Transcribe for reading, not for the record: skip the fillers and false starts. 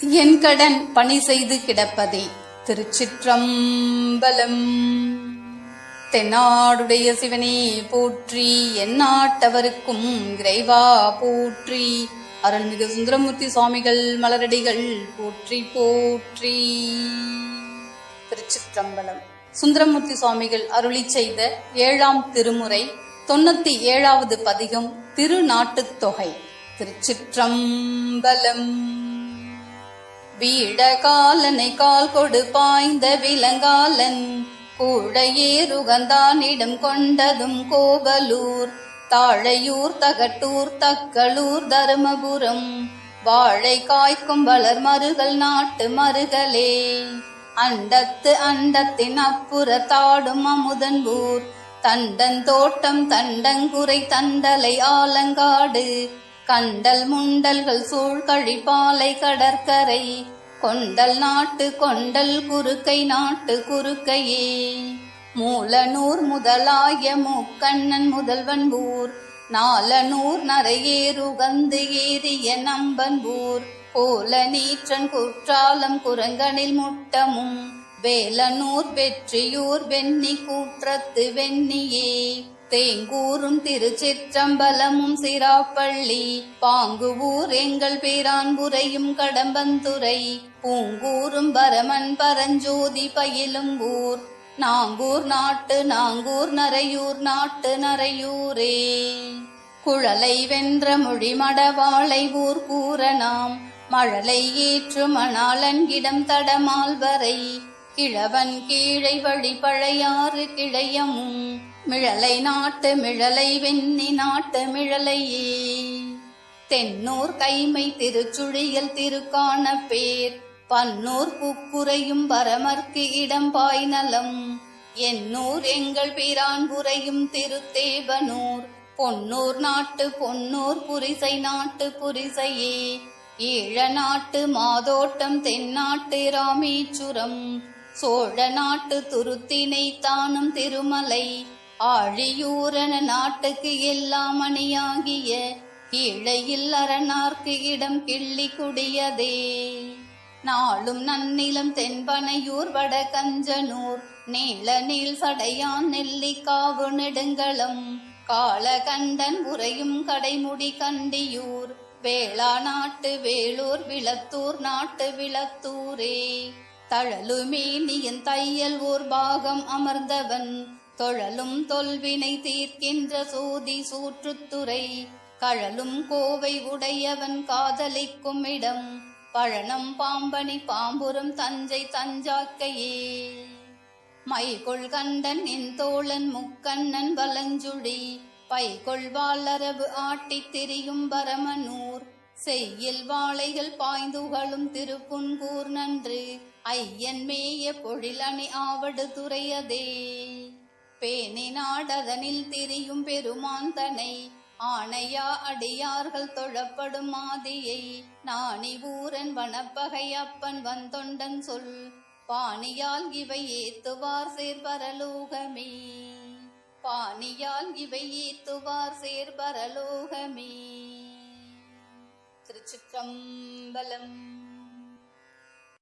என் கடன் பணி செய்து கிடப்பதே. திருச்சிற்றம்பலம். தென்னாடுடைய சிவனே போற்றி, எந்நாட்டவருக்கும் இறைவா போற்றி. அருள்மிகு சுந்தரமூர்த்தி சுவாமிகள் மலரடிகள் போற்றி போற்றி. திருச்சிற்றம்பலம். சுந்தரமூர்த்தி சுவாமிகள் அருளி செய்த 7ஆம் திருமுறை 97வது பதிகம் திருநாட்டுத் தொகை. திருச்சிற்றம்பலம். வீடகாலனை கால் கொடு பாய்ந்த விலங்காலன் கூழையேறுகந்தானிடம் கொண்டதும் கோவலூர் தாழையூர் தகட்டூர் தக்களூர் தருமபுரம் வாழை காய்க்கும் வளர் மருகல் நாட்டு மருகலே அண்டத்து அண்டத்தின் அப்புற தாடும் அமுதன்பூர் தண்டன் தோட்டம் தண்டங்குறை தண்டலை ஆலங்காடு கண்டல் முண்டல்கள் சூழ் கழிப்பாலை கடற்கரை கொண்டல் நாட்டு கொண்டல் குறுக்கை நாட்டு குறுக்கையே மூலனூர் முதலாய முக்கண்ணன் முதல்வன்பூர் நாலனூர் நரையேறுகந்து ஏறிய நம்பன்பூர் போல நீற்றன் குற்றாலம் குரங்கனில் முட்டமும் வேலனூர் வெற்றியூர் வெண்ணி கூற்றத்து வெண்ணியே தேங்கூரும் திருச்சிற்றம்பலமும் சிராப்பள்ளி பாங்குவூர் எங்கள் பேரான்புரையும் கடம்பந்துறை பூங்கூரும் பரமன் பரஞ்சோதி பயிலும் ஊர் நாங்கூர் நாட்டு நாங்கூர் நரையூர் நாட்டு நரையூரே குழலை வென்ற மொழி மடவாளை ஊர் கூறனாம் மழலை ஏற்று மணாளன் இடம் தடமால்வரை கிழவன் கீழை வழி பழையாறு கிளையமும் மிழலை நாட்டு மிழலை வெண்ணி நாட்டு மிழலையே தென்னூர் கைமை திருச்சுழியல் திருக்கான பேர் பன்னூர் புக்குரையும் பரமர்க்கு இடம் பாய்நலம் எண்ணூர் எங்கள் பிரான்புரையும் திருத்தேவனூர் பொன்னூர் நாட்டு பொன்னூர் புரிசை நாட்டு புரிசையே ஈழ நாட்டு மாதோட்டம் தென்னாட்டு ராமேச்சுரம் சோழ நாட்டு துருத்தினை தானும் திருமலை ஆழியூரன நாட்டுக்கு எல்லாம் அணியாகிய கீழையில் அரணார்க்கு இடம் கிள்ளி குடியதே நாளும் நன்னிலம் தென்பனையூர் வட கஞ்சனூர் நீள நீள் சடையான் நெல்லிக்காவு நெடுங்களம் காலகண்டன் உரையும் கடைமுடி கண்டியூர் வேளா நாட்டு வேளூர் விளத்தூர் நாட்டு விளத்தூரே தழலுமேனியன் தையல் ஓர் பாகம் அமர்ந்தவன் தொழலும் தொல்வினை தீர்க்கின்ற சோதி சூற்றுத்துறை கழலும் கோவை உடையவன் காதலிக்கும் இடம் பழனம் பாம்பனி பாம்புரம் தஞ்சை தஞ்சாக்கையே மைகொள் கண்டன் என் தோழன் முக்கண்ணன் வலஞ்சுழி பைகொள் வாளரவு ஆட்டித் திரியும் பரமனூர் செய்யில் வாழைகள் பாய்ந்துகளும் திருப்புன்கூர் நன்று ஐயன் மேய பொழிலணி ஆவடு துறையதே பேணி நாடதனில் திரியும் பெருமாந்தனை ஆணையா அடியார்கள் தொழப்படும் மாதியை நாணி ஊரன் வனப்பகை அப்பன் வந்தொண்டன் சொல் பாணியால் இவை ஏத்துவார் சேர்பரலோகமே பாணியால் இவை ஏத்துவார் சேர்பரலோகமே. திருச்சிற்றம்பலம்.